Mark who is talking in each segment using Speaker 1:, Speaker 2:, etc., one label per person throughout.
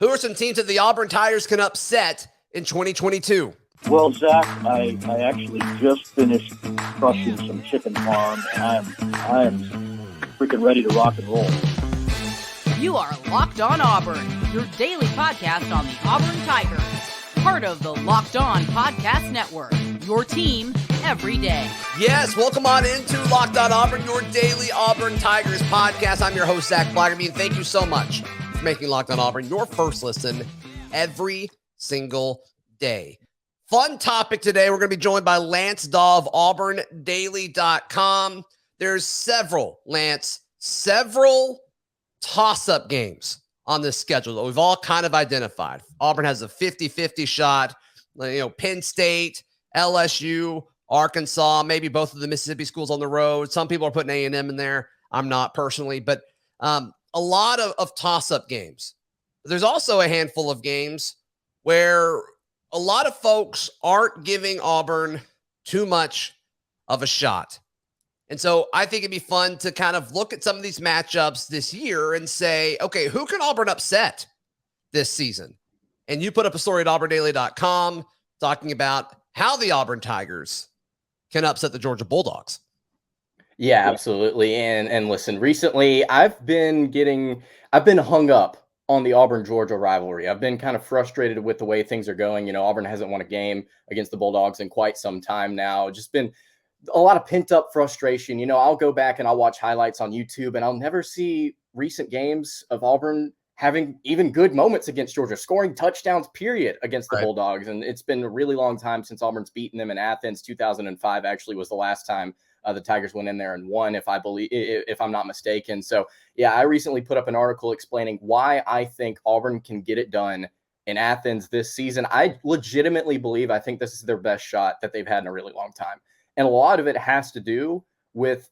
Speaker 1: Who are some teams that the Auburn Tigers can upset in 2022?
Speaker 2: Well, Zach, I actually just finished crushing some chicken parm, and I am freaking ready to rock and roll.
Speaker 3: You are Locked On Auburn, your daily podcast on the Auburn Tigers. Part of the Locked On Podcast Network, your team every day.
Speaker 1: Yes, welcome on into Locked On Auburn, your daily Auburn Tigers podcast. I'm your host, Zac Blackerby, and thank you so much for making Locked On Auburn your first listen every single day. Fun topic today. We're going to be joined by Lance Dawe of AuburnDaily.com. There's several toss-up games on this schedule that we've all kind of identified. Auburn has a 50-50 shot. Penn State, LSU, Arkansas, maybe both of the Mississippi schools on the road. Some people are putting A&M in there. I'm not personally, but a lot of toss-up games. There's also a handful of games where a lot of folks aren't giving Auburn too much of a shot. And so I think it'd be fun to kind of look at some of these matchups this year and say, okay, who can Auburn upset this season? And you put up a story at AuburnDaily.com talking about how the Auburn Tigers can upset the Georgia Bulldogs.
Speaker 4: Yeah, absolutely. And listen, recently I've been hung up on the Auburn-Georgia rivalry. I've been kind of frustrated with the way things are going. Auburn hasn't won a game against the Bulldogs in quite some time now. Just been a lot of pent-up frustration. I'll go back and I'll watch highlights on YouTube, and I'll never see recent games of Auburn having even good moments against Georgia, scoring touchdowns, period, against the Bulldogs. And it's been a really long time since Auburn's beaten them in Athens. 2005 actually was the last time the Tigers went in there and won, if I'm not mistaken. So, yeah, I recently put up an article explaining why I think Auburn can get it done in Athens this season. I legitimately believe I think this is their best shot that they've had in a really long time. And a lot of it has to do with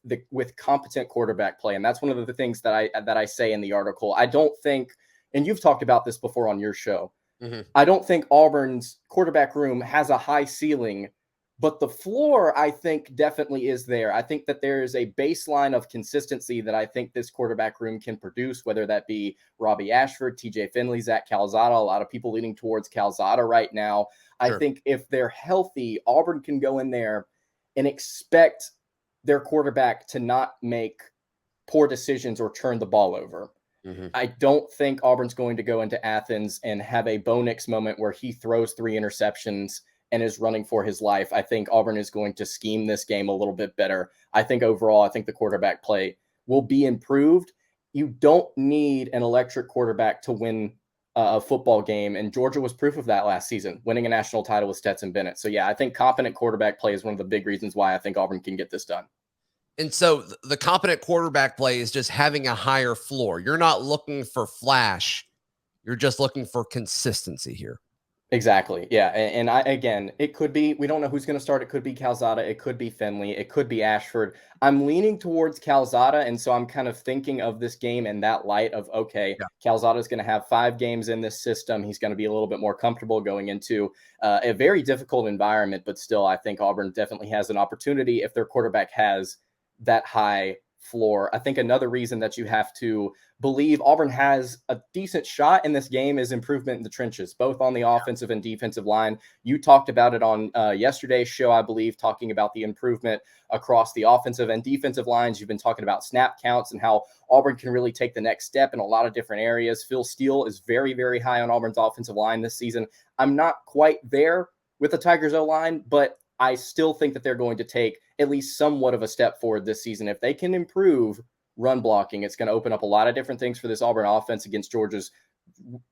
Speaker 4: competent quarterback play. And that's one of the things that I say in the article. I don't think, and you've talked about this before on your show, I don't think Auburn's quarterback room has a high ceiling, but the floor, I think, definitely is there. I think that there is a baseline of consistency that I think this quarterback room can produce, whether that be Robbie Ashford, TJ Finley, Zach Calzada. A lot of people leaning towards Calzada right now. Sure. I think if they're healthy, Auburn can go in there and expect their quarterback to not make poor decisions or turn the ball over. I don't think Auburn's going to go into Athens and have a Bo Nix moment where he throws 3 interceptions and is running for his life. I think Auburn is going to scheme this game a little bit better. I think overall, the quarterback play will be improved. You don't need an electric quarterback to win a football game, and Georgia was proof of that last season, winning a national title with Stetson Bennett. So, yeah, I think competent quarterback play is one of the big reasons why I think Auburn can get this done.
Speaker 1: And so the competent quarterback play is just having a higher floor. You're not looking for flash. You're just looking for consistency here.
Speaker 4: Exactly. Yeah. And it could be, we don't know who's going to start. It could be Calzada. It could be Finley. It could be Ashford. I'm leaning towards Calzada. And so I'm kind of thinking of this game in that light of, Calzada is going to have 5 games in this system. He's going to be a little bit more comfortable going into a very difficult environment, but still, I think Auburn definitely has an opportunity if their quarterback has that high floor. I think another reason that you have to believe Auburn has a decent shot in this game is improvement in the trenches, both on the offensive and defensive line. You talked about it on yesterday's show, I believe, talking about the improvement across the offensive and defensive lines. You've been talking about snap counts and how Auburn can really take the next step in a lot of different areas. Phil Steele is very, very high on Auburn's offensive line this season. I'm not quite there with the Tigers O-line, but I still think that they're going to take at least somewhat of a step forward this season. If they can improve run blocking, it's going to open up a lot of different things for this Auburn offense against Georgia's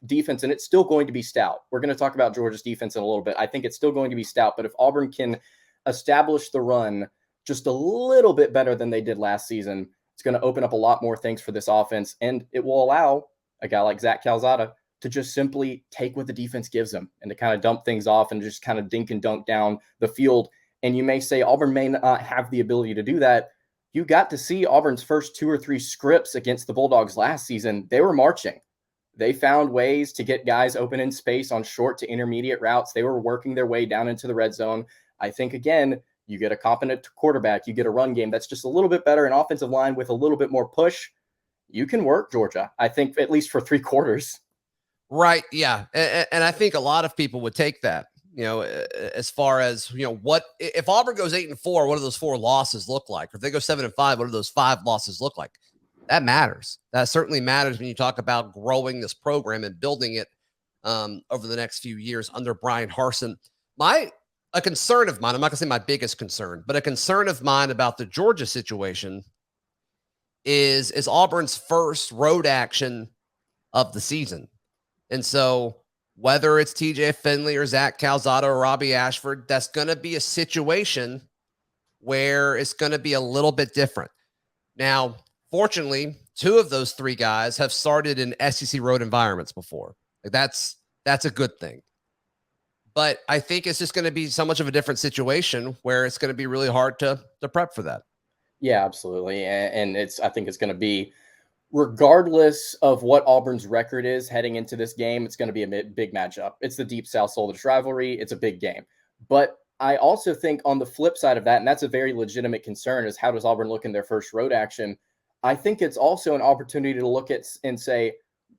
Speaker 4: defense, and it's still going to be stout. We're going to talk about Georgia's defense in a little bit. I think it's still going to be stout, but if Auburn can establish the run just a little bit better than they did last season, it's going to open up a lot more things for this offense, and it will allow a guy like Zach Calzada to just simply take what the defense gives them and to kind of dump things off and just kind of dink and dunk down the field. And you may say Auburn may not have the ability to do that. You got to see Auburn's first 2 or 3 scripts against the Bulldogs last season. They were marching. They found ways to get guys open in space on short to intermediate routes. They were working their way down into the red zone. I think, again, you get a competent quarterback, you get a run game that's just a little bit better, an offensive line with a little bit more push. You can work Georgia, I think, at least for 3 quarters.
Speaker 1: Right. Yeah. And I think a lot of people would take that, as far as, what if Auburn goes 8-4, what do those 4 losses look like? Or if they go 7-5, what do those 5 losses look like? That matters. That certainly matters when you talk about growing this program and building it over the next few years under Bryan Harsin. A concern of mine, I'm not going to say my biggest concern, but a concern of mine about the Georgia situation is Auburn's first road action of the season. And so whether it's TJ Finley or Zach Calzada or Robbie Ashford, that's going to be a situation where it's going to be a little bit different. Now, fortunately, 2 of those 3 guys have started in SEC road environments before. That's a good thing. But I think it's just going to be so much of a different situation where it's going to be really hard to prep for that.
Speaker 4: Yeah, absolutely. And I think it's going to be, regardless of what Auburn's record is heading into this game, it's going to be a big matchup. It's the Deep South Soldiers rivalry. It's a big game. But I also think on the flip side of that, and that's a very legitimate concern, is how does Auburn look in their first road action? I think it's also an opportunity to look at and say,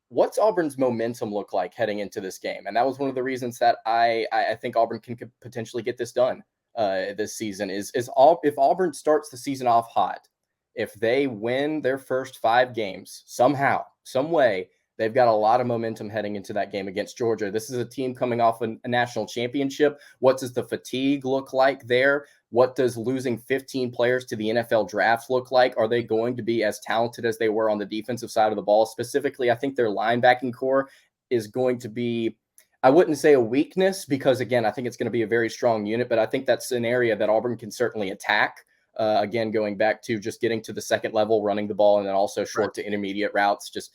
Speaker 4: what's Auburn's momentum look like heading into this game? And that was one of the reasons that I think Auburn can potentially get this done this season is if Auburn starts the season off hot, if they win their first 5 games somehow, some way, they've got a lot of momentum heading into that game against Georgia. This is a team coming off a national championship. What does the fatigue look like there? What does losing 15 players to the NFL draft look like? Are they going to be as talented as they were on the defensive side of the ball? Specifically, I think their linebacking core is going to be, I wouldn't say a weakness because, again, I think it's going to be a very strong unit, but I think that's an area that Auburn can certainly attack. Again, going back to just getting to the second level, running the ball, and then also short to intermediate routes, just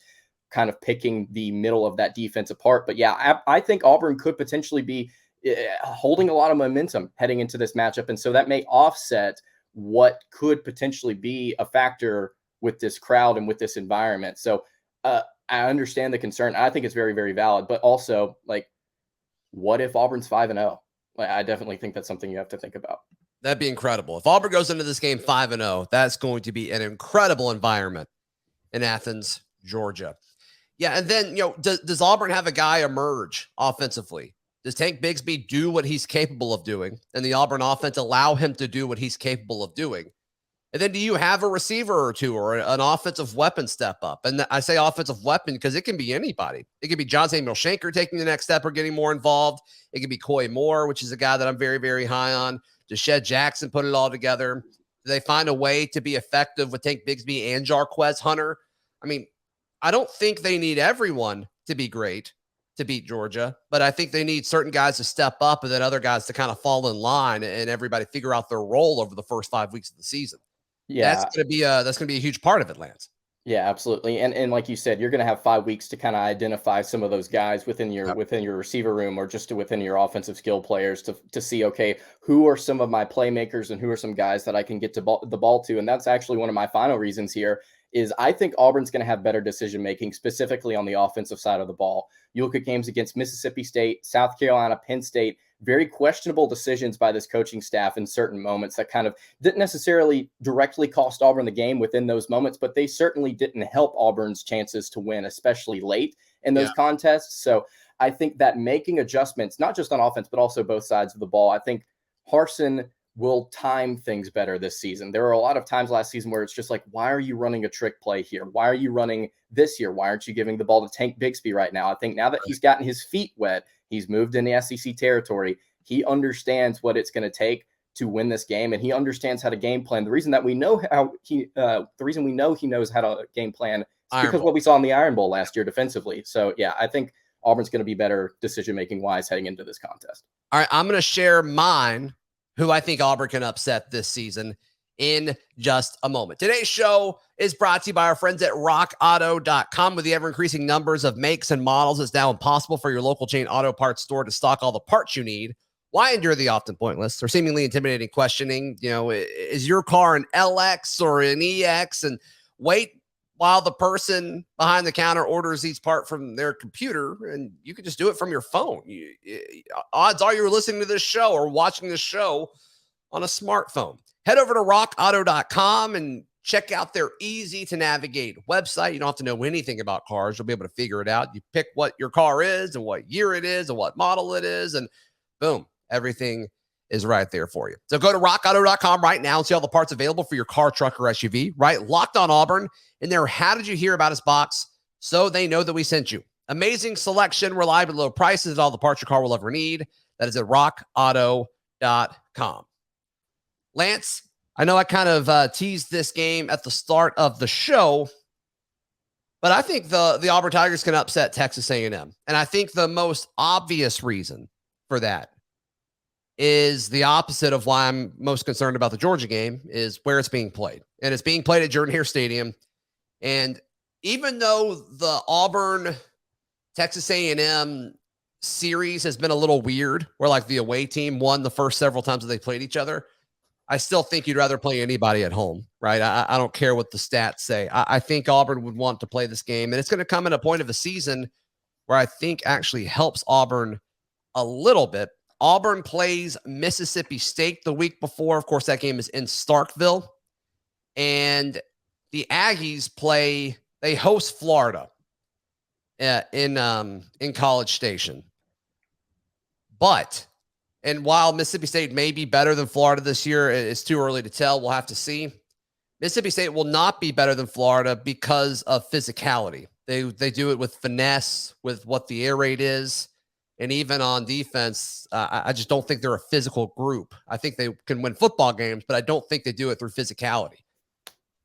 Speaker 4: kind of picking the middle of that defense apart. But yeah, I think Auburn could potentially be holding a lot of momentum heading into this matchup. And so that may offset what could potentially be a factor with this crowd and with this environment. So I understand the concern. I think it's very, very valid, but also, like, what if Auburn's 5-0? Like, I definitely think that's something you have to think about.
Speaker 1: That'd be incredible. If Auburn goes into this game 5-0, that's going to be an incredible environment in Athens, Georgia. Yeah, and then, does Auburn have a guy emerge offensively? Does Tank Bigsby do what he's capable of doing, and the Auburn offense allow him to do what he's capable of doing? And then do you have a receiver or 2 or an offensive weapon step up? And I say offensive weapon because it can be anybody. It could be Samuel Shenker taking the next step or getting more involved. It could be Coy Moore, which is a guy that I'm very, very high on. Deshaun Jackson put it all together. Do they find a way to be effective with Tank Bigsby and Jarquez Hunter? I mean, I don't think they need everyone to be great to beat Georgia, but I think they need certain guys to step up and then other guys to kind of fall in line and everybody figure out their role over the first 5 weeks of the season.
Speaker 4: Yeah,
Speaker 1: that's going to be a huge part of it, Lance.
Speaker 4: Yeah, absolutely. And like you said, you're going to have 5 weeks to kind of identify some of those guys within your receiver room or just within your offensive skill players to see, okay, who are some of my playmakers and who are some guys that I can get the ball to. And that's actually one of my final reasons here is I think Auburn's going to have better decision-making, specifically on the offensive side of the ball. You look at games against Mississippi State, South Carolina, Penn State, very questionable decisions by this coaching staff in certain moments that kind of didn't necessarily directly cost Auburn the game within those moments, but they certainly didn't help Auburn's chances to win, especially late in those contests. So I think that making adjustments, not just on offense, but also both sides of the ball, I think Harsin will time things better this season. There were a lot of times last season where it's just like, why are you running a trick play here? Why are you running this here? Why aren't you giving the ball to Tank Bigsby right now? I think now that he's gotten his feet wet, he's moved in the SEC territory, he understands what it's going to take to win this game, and he understands how to game plan. The reason that we know how he knows how to game plan is because of what we saw in the Iron Bowl last year defensively. So yeah, I think Auburn's going to be better decision-making wise heading into this contest.
Speaker 1: All right, I'm going to share mine, who I think Auburn can upset this season, in just a moment. Today's show is brought to you by our friends at rockauto.com. With the ever-increasing numbers of makes and models, it's now impossible for your local chain auto parts store to stock all the parts you need. Why endure the often pointless or seemingly intimidating questioning? Is your car an LX or an EX? And wait while the person behind the counter orders each part from their computer, and you can just do it from your phone. Odds are you're listening to this show or watching this show on a smartphone. Head over to rockauto.com and Check out their easy to navigate website. You don't have to know anything about cars. You'll be able to figure it out. You pick what your car is and what year it is and what model it is, and boom, everything is right there for you. So go to rockauto.com right now and see all the parts available for your car, truck, or SUV. Right? Locked On Auburn in their How Did You Hear About Us box, so they know that we sent you. Amazing selection, reliable low prices, and all the parts your car will ever need. That is at rockauto.com. Lance, I know I kind of teased this game at the start of the show, but I think the Auburn Tigers can upset Texas A&M. And I think the most obvious reason for that is the opposite of why I'm most concerned about the Georgia game, is where it's being played. And it's being played at Jordan-Hare Stadium. And even though the Auburn-Texas A&M series has been a little weird, where like the away team won the first several times that they played each other, I still think you'd rather play anybody at home, right? I don't care what the stats say. I think Auburn would want to play this game, and it's going to come at a point of the season where I think actually helps Auburn a little bit. Auburn plays Mississippi State the week before. Of course, that game is in Starkville. And the Aggies they host Florida in College Station. And while Mississippi State may be better than Florida this year, it's too early to tell. We'll have to see. Mississippi State will not be better than Florida because of physicality. They do it with finesse, with what the air raid is. And even on defense, I just don't think they're a physical group. I think they can win football games, but I don't think they do it through physicality.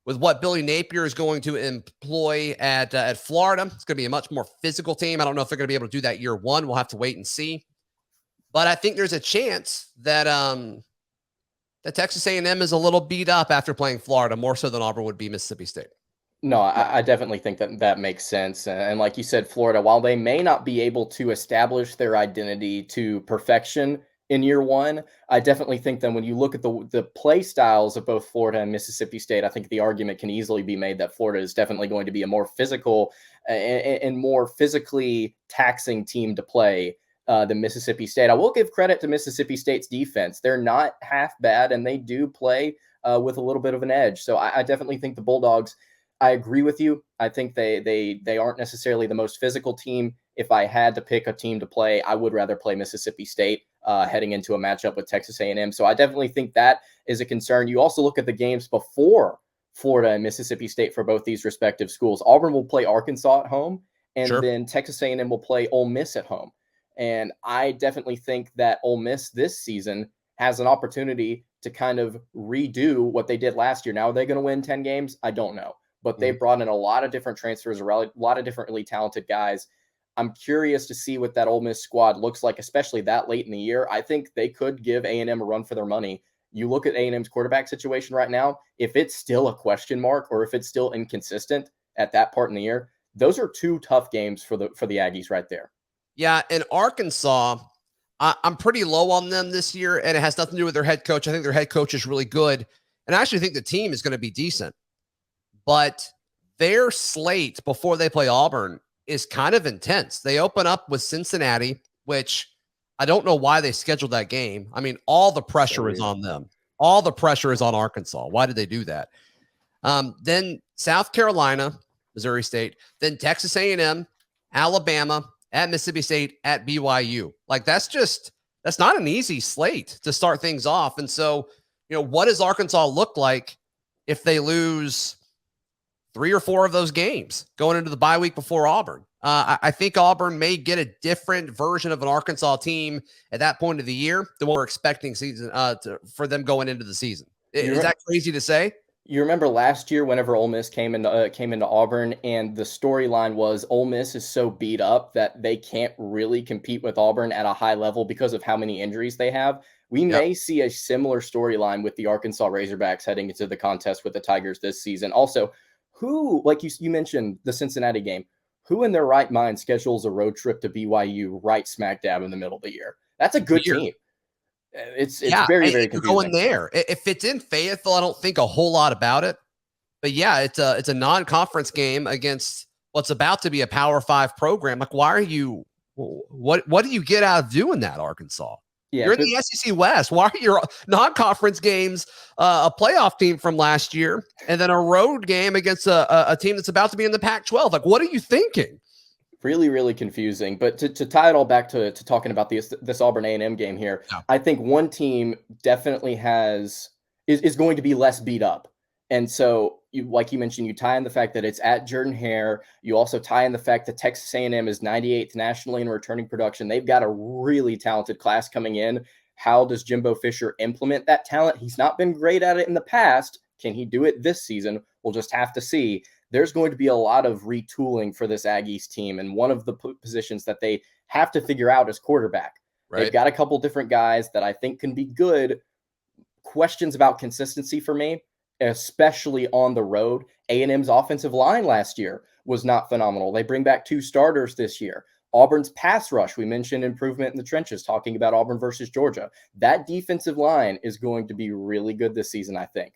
Speaker 1: With what Billy Napier is going to employ at Florida, it's going to be a much more physical team. I don't know if they're going to be able to do that year one. We'll have to wait and see. But I think there's a chance that that Texas A&M is a little beat up after playing Florida, more so than Auburn would be Mississippi State.
Speaker 4: No, I definitely think that makes sense. And like you said, Florida, while they may not be able to establish their identity to perfection in year one, I definitely think that when you look at the play styles of both Florida and Mississippi State, I think the argument can easily be made that Florida is definitely going to be a more physical and more physically taxing team to play than Mississippi State. I will give credit to Mississippi State's defense. They're not half bad, and they do play with a little bit of an edge. So I definitely think the Bulldogs, I agree with you. I think they aren't necessarily the most physical team. If I had to pick a team to play, I would rather play Mississippi State heading into a matchup with Texas A&M. So I definitely think that is a concern. You also look at the games before Florida and Mississippi State for both these respective schools. Auburn will play Arkansas at home, and then Texas A&M will play Ole Miss at home. And I definitely think that Ole Miss this season has an opportunity to kind of redo what they did last year. Now, are they going to win 10 games? I don't know. But they brought in a lot of different transfers, a lot of different really talented guys. I'm curious to see what that Ole Miss squad looks like, especially that late in the year. I think they could give A&M a run for their money. You look at A&M's quarterback situation right now, if it's still a question mark or if it's still inconsistent at that part in the year, those are two tough games for the Aggies right there.
Speaker 1: Yeah, in Arkansas, I'm pretty low on them this year, and it has nothing to do with their head coach. I think their head coach is really good, and I actually think the team is going to be decent. But their slate before they play Auburn is kind of intense. They open up with Cincinnati, which I don't know why they scheduled that game. I mean, all the pressure is on them. All the pressure is on Arkansas. Why did they do that? Then South Carolina, Missouri State, then Texas A&M, Alabama, at Mississippi State, at BYU. Like, that's not an easy slate to start things off. And so, what does Arkansas look like if they lose 3 or 4 of those games going into the bye week before Auburn? I think Auburn may get a different version of an Arkansas team at that point of the year than what we're expecting for them going into the season. Is that crazy to say?
Speaker 4: You remember last year whenever Ole Miss came into Auburn, and the storyline was Ole Miss is so beat up that they can't really compete with Auburn at a high level because of how many injuries they have. We may see a similar storyline with the Arkansas Razorbacks heading into the contest with the Tigers this season. Also, who, like you mentioned, the Cincinnati game, who in their right mind schedules a road trip to BYU right smack dab in the middle of the year? That's a good team. It's very, very confusing.
Speaker 1: Going there. If it's in Fayetteville, I don't think a whole lot about it. But yeah, it's a non-conference game against what's about to be a Power 5 program. Like, why are you? What do you get out of doing that, Arkansas?
Speaker 4: Yeah,
Speaker 1: You're in the SEC West. Why are your non-conference games a playoff team from last year and then a road game against a team that's about to be in the Pac-12? Like, what are you thinking?
Speaker 4: really, really confusing. But to tie it all back to talking about this Auburn A&M game here,
Speaker 1: Yeah.
Speaker 4: I think one team definitely is going to be less beat up. And so, like you mentioned, you tie in the fact that it's at Jordan-Hare. You also tie in the fact that Texas A&M is 98th nationally in returning production. They've got a really talented class coming in. How does Jimbo Fisher implement that talent? He's not been great at it in the past. Can he do it this season? We'll just have to see. There's going to be a lot of retooling for this Aggies team. And one of the positions that they have to figure out is quarterback.
Speaker 1: Right.
Speaker 4: They've got a couple different guys that I think can be good. Questions about consistency for me, especially on the road. A&M's offensive line last year was not phenomenal. They bring back 2 starters this year. Auburn's pass rush, we mentioned improvement in the trenches, talking about Auburn versus Georgia. That defensive line is going to be really good this season, I think.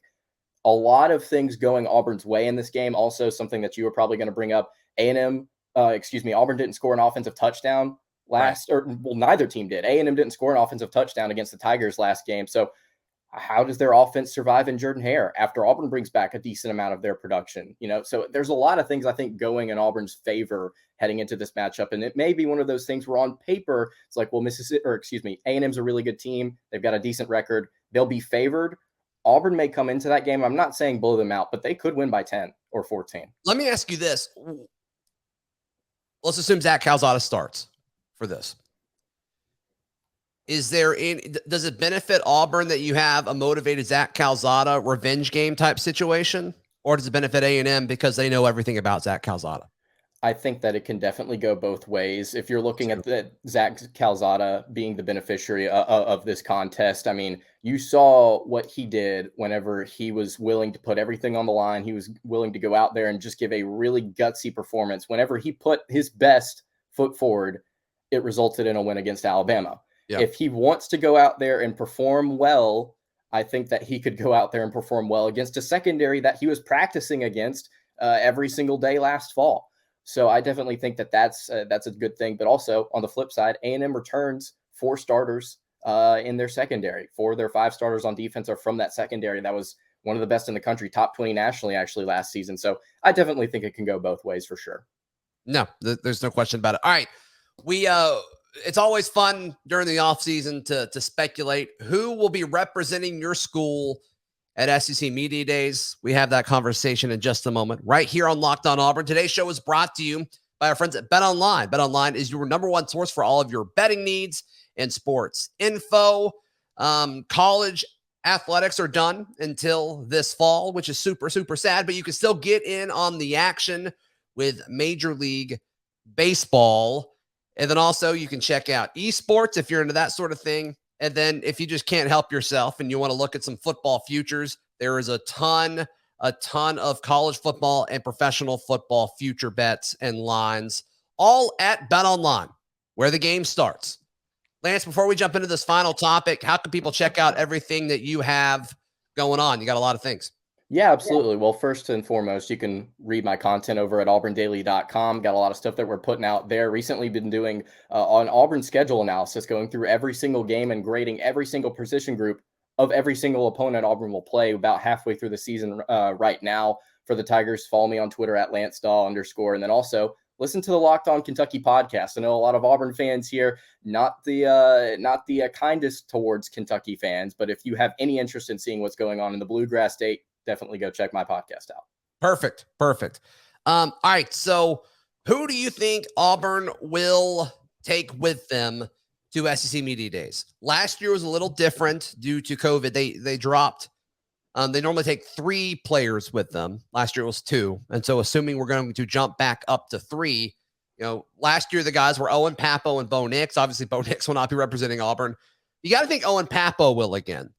Speaker 4: A lot of things going Auburn's way in this game. Also, something that you were probably going to bring up, Auburn didn't score an offensive touchdown neither team did. A&M didn't score an offensive touchdown against the Tigers last game. So how does their offense survive in Jordan-Hare after Auburn brings back a decent amount of their production? So there's a lot of things I think going in Auburn's favor heading into this matchup. And it may be one of those things where on paper, it's like, well, A&M's a really good team. They've got a decent record. They'll be favored. Auburn may come into that game. I'm not saying blow them out, but they could win by 10 or 14.
Speaker 1: Let me ask you this. Let's assume Zach Calzada starts for this. Does it benefit Auburn that you have a motivated Zach Calzada revenge game type situation? Or does it benefit A&M because they know everything about Zach Calzada?
Speaker 4: I think that it can definitely go both ways. If you're looking at Zach Calzada being the beneficiary of this contest, I mean, you saw what he did whenever he was willing to put everything on the line. He was willing to go out there and just give a really gutsy performance. Whenever he put his best foot forward, it resulted in a win against Alabama. Yeah. If he wants to go out there and perform well, I think that he could go out there and perform well against a secondary that he was practicing against every single day last fall. So I definitely think that that's a good thing. But also on the flip side, A&M returns 4 starters in their secondary. 4 of their 5 starters on defense are from that secondary. That was one of the best in the country, top 20 nationally actually last season. So I definitely think it can go both ways for sure.
Speaker 1: No, there's no question about it. All right. It's always fun during the offseason to speculate who will be representing your school at SEC Media Days. We have that conversation in just a moment right here on Locked On Auburn. Today's show is brought to you by our friends at BetOnline. BetOnline is your number one source for all of your betting needs and sports info. College athletics are done until this fall, which is super, super sad, but you can still get in on the action with Major League Baseball. And then also you can check out esports if you're into that sort of thing. And then if you just can't help yourself and you want to look at some football futures, there is a ton of college football and professional football future bets and lines, all at BetOnline, where the game starts. Lance, before we jump into this final topic, how can people check out everything that you have going on? You got a lot of things.
Speaker 4: Yeah, absolutely. Well, first and foremost, you can read my content over at auburndaily.com. Got a lot of stuff that we're putting out there. Recently been doing an Auburn schedule analysis, going through every single game and grading every single position group of every single opponent Auburn will play about halfway through the season right now. For the Tigers, follow me on Twitter at @LanceDawe_. And then also listen to the Locked On Kentucky podcast. I know a lot of Auburn fans here, not the kindest towards Kentucky fans, but if you have any interest in seeing what's going on in the Bluegrass State, definitely go check my podcast out.
Speaker 1: Perfect. All right. So who do you think Auburn will take with them to SEC Media Days? Last year was a little different due to COVID. They dropped. They normally take 3 players with them. Last year it was 2. And so assuming we're going to jump back up to 3, last year the guys were Owen Pappoe and Bo Nix. Obviously Bo Nix will not be representing Auburn. You got to think Owen Pappoe will again.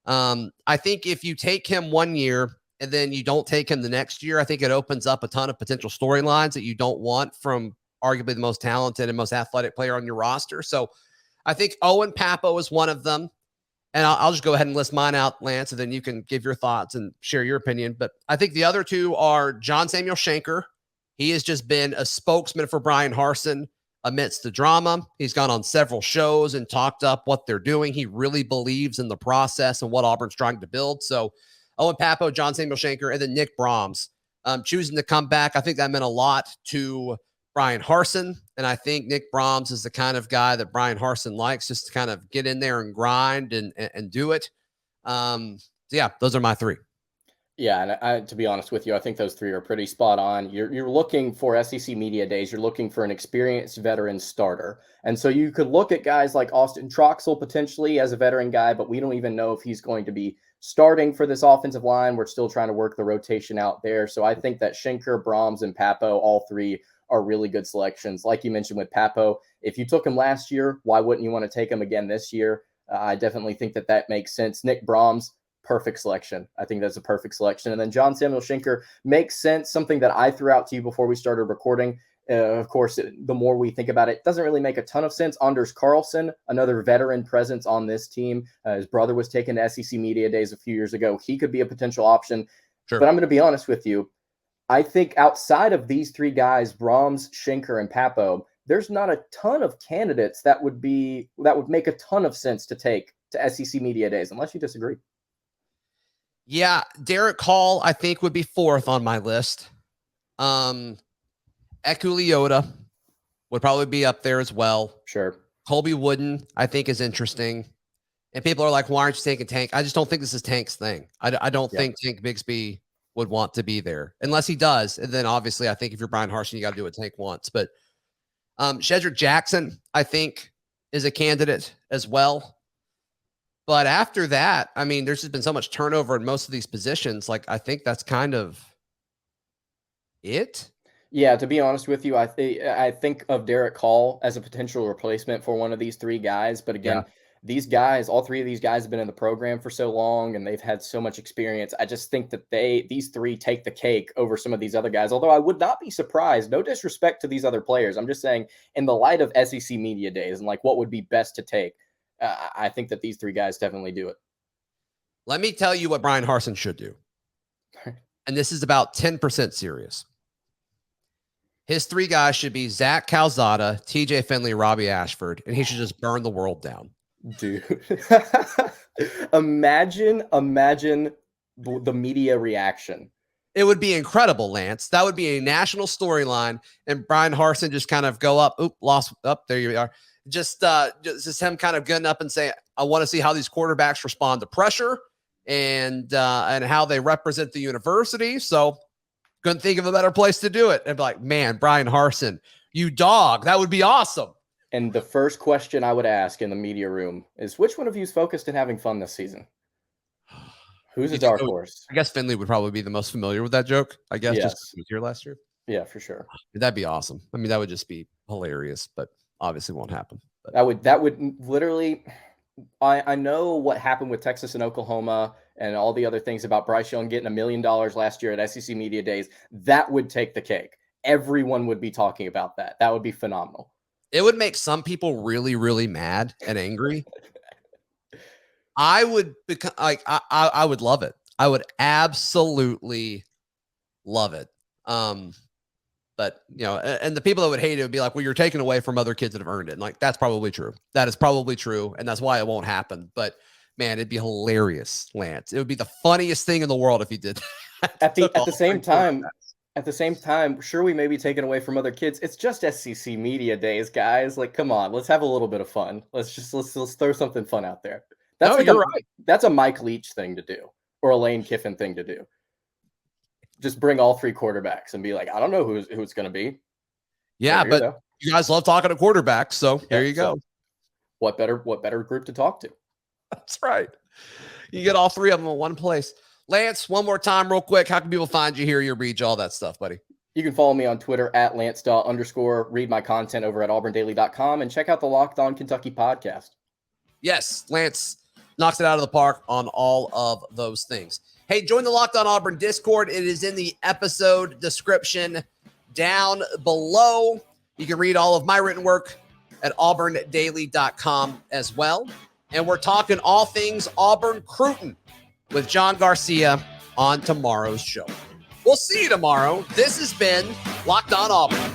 Speaker 1: I think if you take him one year and then you don't take him the next year, I think it opens up a ton of potential storylines that you don't want from arguably the most talented and most athletic player on your roster. So I think Owen Pappoe is one of them. And I'll just go ahead and list mine out, Lance, and then you can give your thoughts and share your opinion. But I think the other 2 are Samuel Shenker. He has just been a spokesman for Bryan Harsin amidst the drama. He's gone on several shows and talked up what they're doing. He really believes in the process and what Auburn's trying to build. So Owen Pappoe, John Samuel Shenker, and then Nick Brahms choosing to come back. I think that meant a lot to Bryan Harsin. And I think Nick Brahms is the kind of guy that Bryan Harsin likes, just to kind of get in there and grind and do it. So yeah, those are my three.
Speaker 4: Yeah, and to be honest with you, I think those three are pretty spot on. You're looking for SEC Media Days. You're looking for an experienced veteran starter. And so you could look at guys like Austin Troxell potentially as a veteran guy, but we don't even know if he's going to be starting for this offensive line. We're still trying to work the rotation out there. So I think that Shenker, Brahms, and Pappoe, all three are really good selections. Like you mentioned with Pappoe, if you took him last year, why wouldn't you want to take him again this year? I definitely think that makes sense. Nick Brahms, perfect selection. I think that's a perfect selection. And then John Samuel Shenker makes sense. Something that I threw out to you before we started recording. Of course, the more we think about it, doesn't really make a ton of sense. Anders Carlson, another veteran presence on this team. His brother was taken to SEC Media Days a few years ago. He could be a potential option. Sure. But I'm going to be honest with you. I think outside of these three guys, Brahms, Shenker, and Pappoe, there's not a ton of candidates that would make a ton of sense to take to SEC Media Days, unless you disagree.
Speaker 1: Yeah, Derick Hall, I think, would be fourth on my list. Eku Leota would probably be up there as well.
Speaker 4: Sure.
Speaker 1: Colby Wooden, I think, is interesting. And people are like, why aren't you taking Tank? I just don't think this is Tank's thing. I don't think Tank Bigsby would want to be there unless he does. And then obviously, I think if you're Bryan Harsin, you got to do what Tank wants. But Shedrick Jackson, I think, is a candidate as well. But after that, I mean, there's just been so much turnover in most of these positions. Like, I think that's kind of it.
Speaker 4: Yeah, to be honest with you, I think of Derick Hall as a potential replacement for one of these three guys. But again, these guys, all three of these guys have been in the program for so long and they've had so much experience. I just think that these three take the cake over some of these other guys. Although I would not be surprised, no disrespect to these other players. I'm just saying in the light of SEC Media Days and like what would be best to take, I think that these three guys definitely do it.
Speaker 1: Let me tell you what Bryan Harsin should do. And this is about 10% serious. His three guys should be Zach Calzada, TJ Finley, Robbie Ashford, and he should just burn the world down.
Speaker 4: Dude. Imagine the media reaction.
Speaker 1: It would be incredible, Lance. That would be a national storyline, and Bryan Harsin just kind of go up, lost up, there you are. Just him kind of getting up and saying, I want to see how these quarterbacks respond to pressure and how they represent the university. So couldn't think of a better place to do it. And be like, man, Bryan Harsin, you dog. That would be awesome.
Speaker 4: And the first question I would ask in the media room is, which one of you is focused in having fun this season? Who's a dark horse?
Speaker 1: I guess Finley would probably be the most familiar with that joke. I guess just because he was here last year.
Speaker 4: Yeah, for sure.
Speaker 1: That'd be awesome. I mean, that would just be hilarious, but obviously won't happen. But
Speaker 4: that would literally, I know what happened with Texas and Oklahoma and all the other things about Bryce Young getting $1 million last year at SEC Media Days. That would take the cake. Everyone would be talking about that. That would be phenomenal.
Speaker 1: It would make some people really, really mad and angry. I would become like, I would love it. I would absolutely love it. But, you know, and the people that would hate it would be like, well, you're taking away from other kids that have earned it. And like, that's probably true. That is probably true. And that's why it won't happen. But man, it'd be hilarious, Lance. It would be the funniest thing in the world if he did that.
Speaker 4: At the same time, sure, we may be taken away from other kids. It's just SEC Media Days, guys. Like, come on, let's have a little bit of fun. Let's throw something fun out there. That's a Mike Leach thing to do, or a Lane Kiffin thing to do. Just bring all three quarterbacks and be like, I don't know who it's going to be.
Speaker 1: Yeah, but you guys love talking to quarterbacks, so there you go.
Speaker 4: What better group to talk to?
Speaker 1: That's right. You get all three of them in one place. Lance, one more time real quick. How can people find you, hear your reach, all that stuff, buddy?
Speaker 4: You can follow me on Twitter at @LanceDawe_. Read my content over at auburndaily.com and check out the Locked On Kentucky podcast.
Speaker 1: Yes, Lance knocks it out of the park on all of those things. Hey, join the Locked On Auburn Discord. It is in the episode description down below. You can read all of my written work at auburndaily.com as well. And we're talking all things Auburn Cruton with John Garcia on tomorrow's show. We'll see you tomorrow. This has been Locked On Auburn.